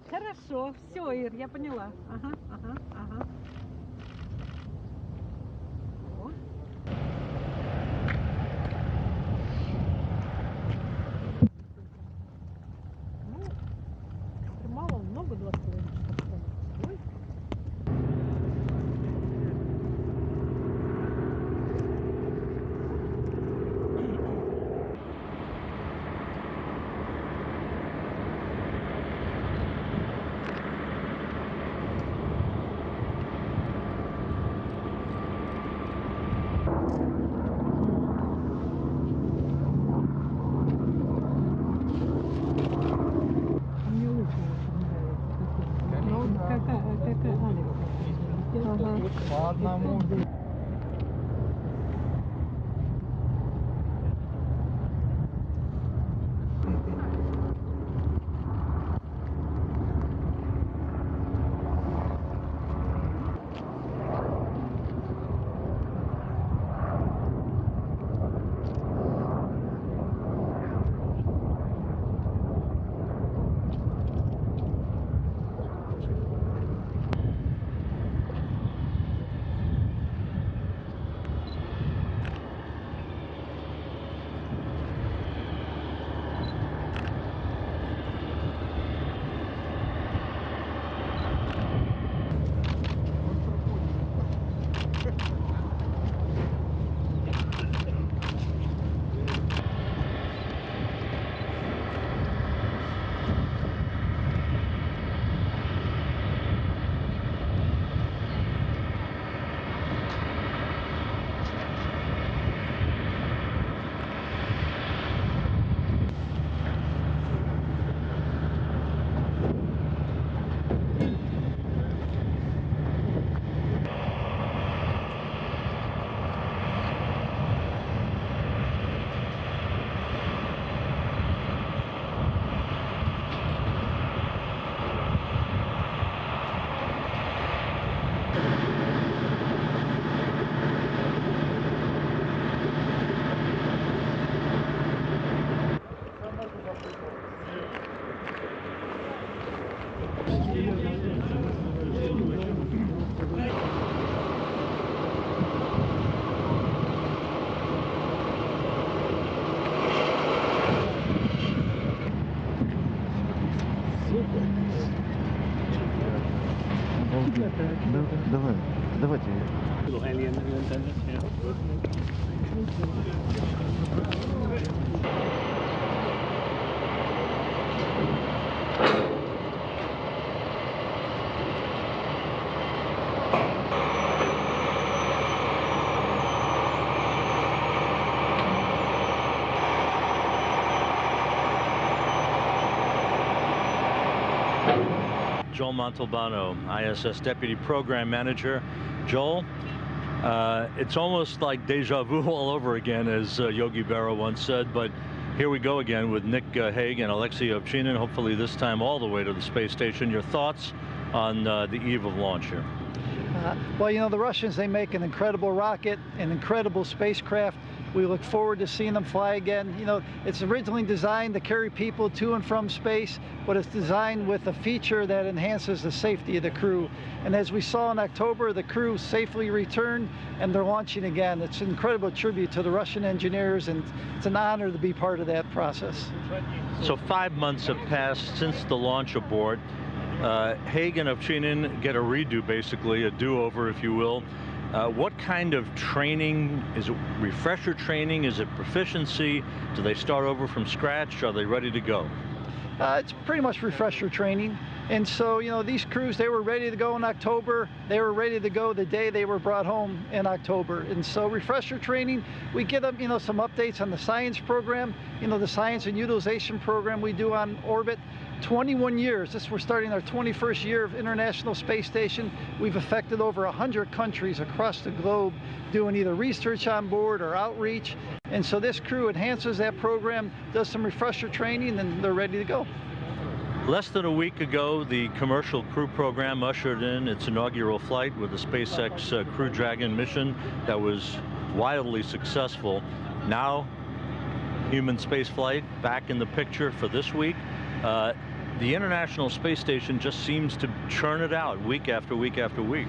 Хорошо, все, Ир, я поняла. Ага, ага, ага. О. Ну, мало, много 20 минут. По одному. Давайте. Joel Montalbano, ISS Deputy Program Manager. Joel, it's almost like deja vu all over again, as Yogi Berra once said, but here we go again with Nick Hague and Alexei Ovchinin, hopefully this time all the way to the space station. Your thoughts on the eve of launch here? Well, you know, the Russians, they make an incredible rocket, an incredible spacecraft. We look forward to seeing them fly again. You know, it's originally designed to carry people to and from space, but it's designed with a feature that enhances the safety of the crew. And as we saw in October, the crew safely returned and they're launching again. It's an incredible tribute to the Russian engineers, and it's an honor to be part of that process. So 5 months have passed since the launch abort. Hague and Ovchinin get a redo, basically, a do-over, if you will. What kind of training? Is it refresher training? Is it proficiency? Do they start over from scratch? Are they ready to go? It's pretty much refresher training. And so, you know, these crews, they were ready to go in October. They were ready to go the day they were brought home in October. And so refresher training, we give them, you know, some updates on the science program, you know, the science and utilization program we do on orbit. 21 years, we're starting our 21st year of International Space Station. We've affected over 100 countries across the globe doing either research on board or outreach. And so this crew enhances that program, does some refresher training, and they're ready to go. Less than a week ago, the commercial crew program ushered in its inaugural flight with the SpaceX Crew Dragon mission that was wildly successful. Now, human spaceflight back in the picture for this week. The International Space Station just seems to churn it out week after week after week.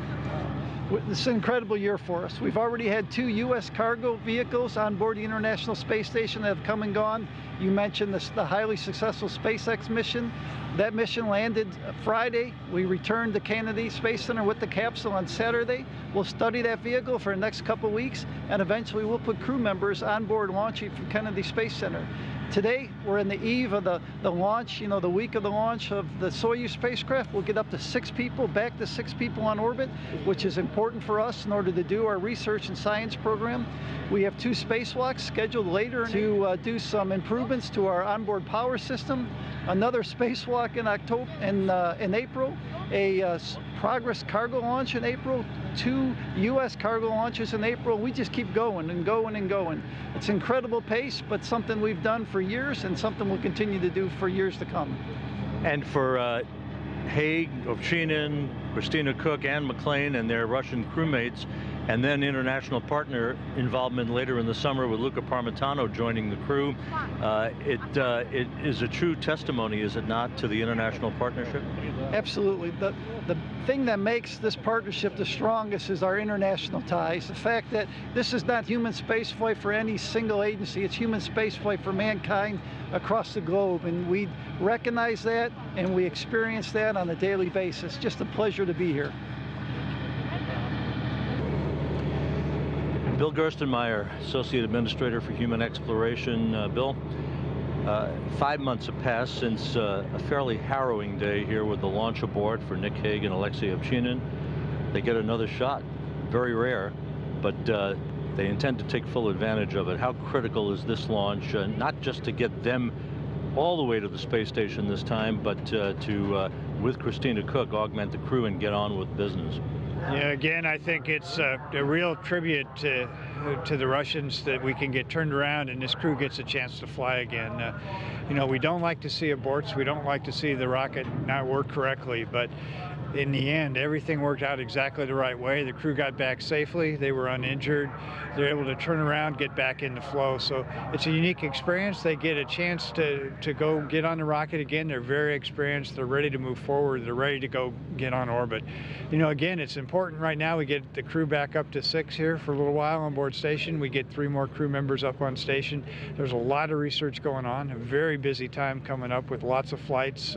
This is an incredible year for us. We've already had 2 U.S. cargo vehicles on board the International Space Station that have come and gone. You mentioned the highly successful SpaceX mission. That mission landed Friday. We returned to Kennedy Space Center with the capsule on Saturday. We'll study that vehicle for the next couple weeks, and eventually we'll put crew members on board launching from Kennedy Space Center. Today, we're in the eve of the launch, you know, the week of the launch of the Soyuz spacecraft. We'll get up to 6 people, back to 6 people on orbit, which is important for us in order to do our research and science program. We have 2 spacewalks scheduled later to do some improvements to our onboard power system. Another spacewalk in October, in April, a Progress cargo launch in April, 2 U.S. cargo launches in April. We just keep going and going and going. It's incredible pace, but something we've done for years and something we'll continue to do for years to come. And for Haig, Ovchinin, Christina Cook, and McLean and their Russian crewmates, and then international partner involvement later in the summer with Luca Parmitano joining the crew. It is a true testimony, is it not, to the international partnership? Absolutely. The thing that makes this partnership the strongest is our international ties. The fact that this is not human spaceflight for any single agency, it's human spaceflight for mankind across the globe. And we recognize that and we experience that on a daily basis. Just a pleasure to be here. Bill Gerstenmaier, Associate Administrator for Human Exploration. Bill, 5 months have passed since a fairly harrowing day here with the launch aboard for Nick Hague and Alexei Ovchinin. They get another shot, very rare, but they intend to take full advantage of it. How critical is this launch, not just to get them all the way to the space station this time, but to, with Christina Cook, augment the crew and get on with business? Yeah, again, I think it's a real tribute to the Russians that we can get turned around and this crew gets a chance to fly again. You know, we don't like to see aborts. We don't like to see the rocket not work correctly, but in the end, everything worked out exactly the right way. The crew got back safely. They were uninjured. They're able to turn around, get back into flow. So it's a unique experience. They get a chance to go get on the rocket again. They're very experienced. They're ready to move forward. They're ready to go get on orbit. You know, again, it's important right now we get the crew back up to 6 here for a little while on board station. We get 3 more crew members up on station. There's a lot of research going on. A very busy time coming up with lots of flights.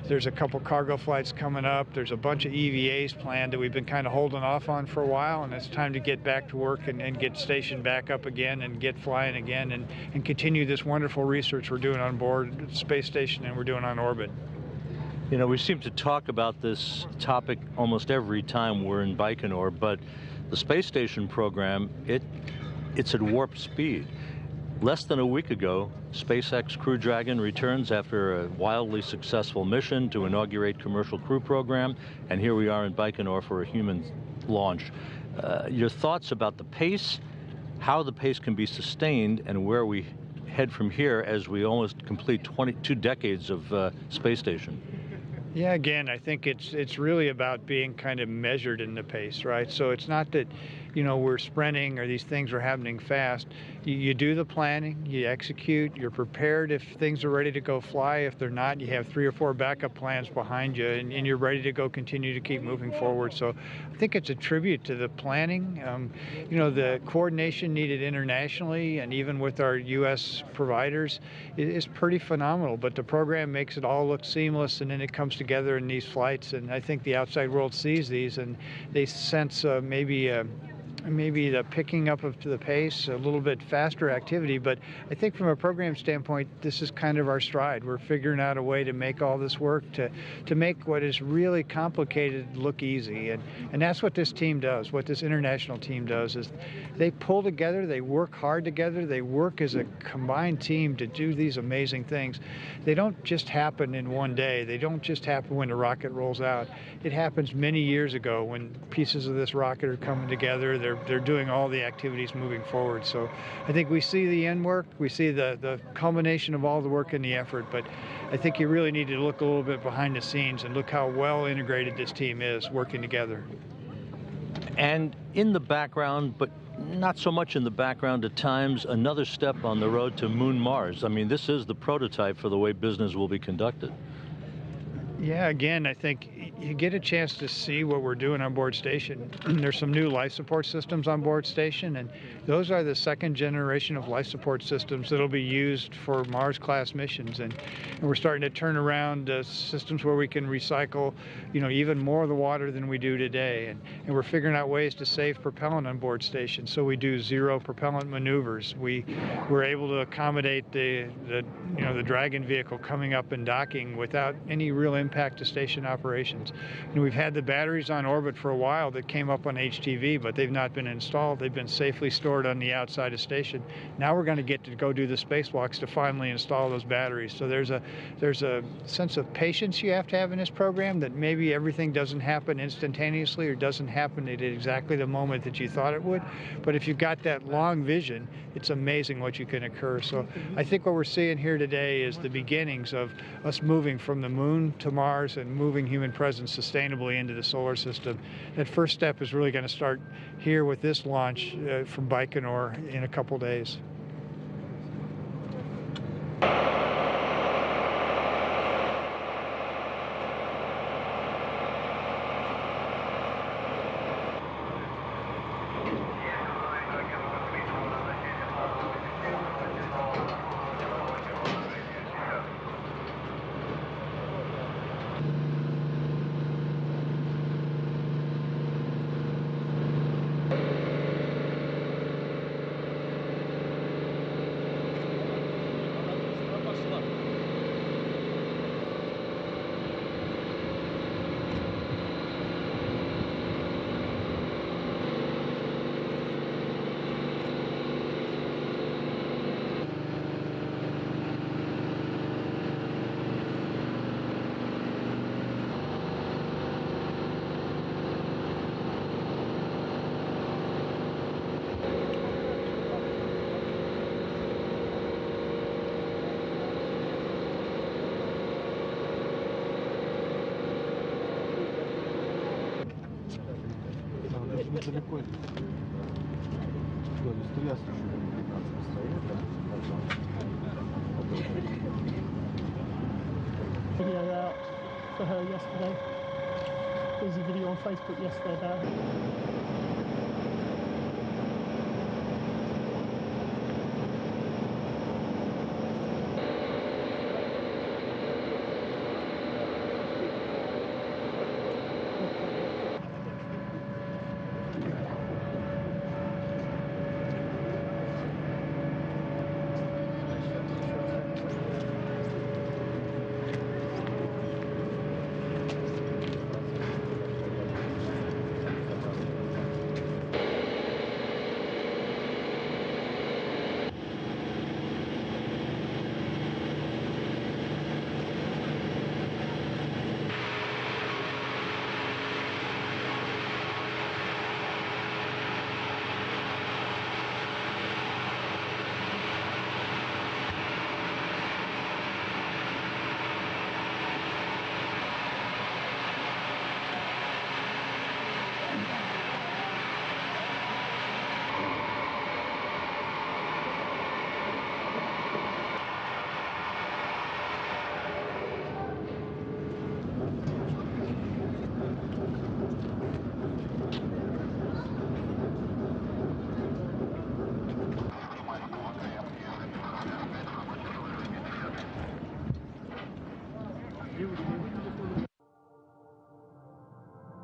There's a couple cargo flights coming up. There's a bunch of EVAs planned that we've been kind of holding off on for a while, and it's time to get back to work and get stationed back up again and get flying again and continue this wonderful research we're doing on board the space station and we're doing on orbit. You know, we seem to talk about this topic almost every time we're in Baikonur, but the space station program, it's at warp speed. Less than a week ago, SpaceX Crew Dragon returns after a wildly successful mission to inaugurate commercial crew program, and here we are in Baikonur for a human launch. Your thoughts about the pace, how the pace can be sustained, and where we head from here as we almost complete 22 decades of space station? Yeah, again, I think it's really about being kind of measured in the pace, right? So it's not that, you know, we're sprinting or these things are happening fast. You do the planning, you execute, you're prepared if things are ready to go fly. If they're not, you have 3 or 4 backup plans behind you and you're ready to go continue to keep moving forward. So I think it's a tribute to the planning. You know, the coordination needed internationally and even with our U.S. providers is pretty phenomenal, but the program makes it all look seamless and then it comes together in these flights, and I think the outside world sees these and they sense maybe maybe the picking up to the pace, a little bit faster activity, but I think from a program standpoint, this is kind of our stride. We're figuring out a way to make all this work, to make what is really complicated look easy, and that's what this team does, what this international team does, is they pull together, they work hard together, they work as a combined team to do these amazing things. They don't just happen in one day, they don't just happen when the rocket rolls out. It happens many years ago when pieces of this rocket are coming together, they're doing all the activities moving forward. So I think we see the end work, we see the culmination of all the work and the effort, but I think you really need to look a little bit behind the scenes and look how well integrated this team is working together. And in the background, but not so much in the background at times, another step on the road to Moon Mars. I mean, this is the prototype for the way business will be conducted. Yeah, again, I think you get a chance to see what we're doing on board station. There's some new life support systems on board station, and those are the second generation of life support systems that'll be used for Mars-class missions. And we're starting to turn around systems where we can recycle, even more of the water than we do today. And we're figuring out ways to save propellant on board station. So we do zero propellant maneuvers. We're able to accommodate the Dragon vehicle coming up and docking without any real impact to station operations. We've had the batteries on orbit for a while that came up on HTV, but they've not been installed. They've been safely stored on the outside of station. Now we're going to get to go do the spacewalks to finally install those batteries. So there's a sense of patience you have to have in this program, that maybe everything doesn't happen instantaneously or doesn't happen at exactly the moment that you thought it would. But if you've got that long vision, it's amazing what you can occur. So I think what we're seeing here today is the beginnings of us moving from the moon to Mars and moving human presence sustainably into the solar system. That first step is really going to start here with this launch from Baikonur in a couple days. Далеко. Video out for her yesterday. There's a video on Facebook yesterday about her.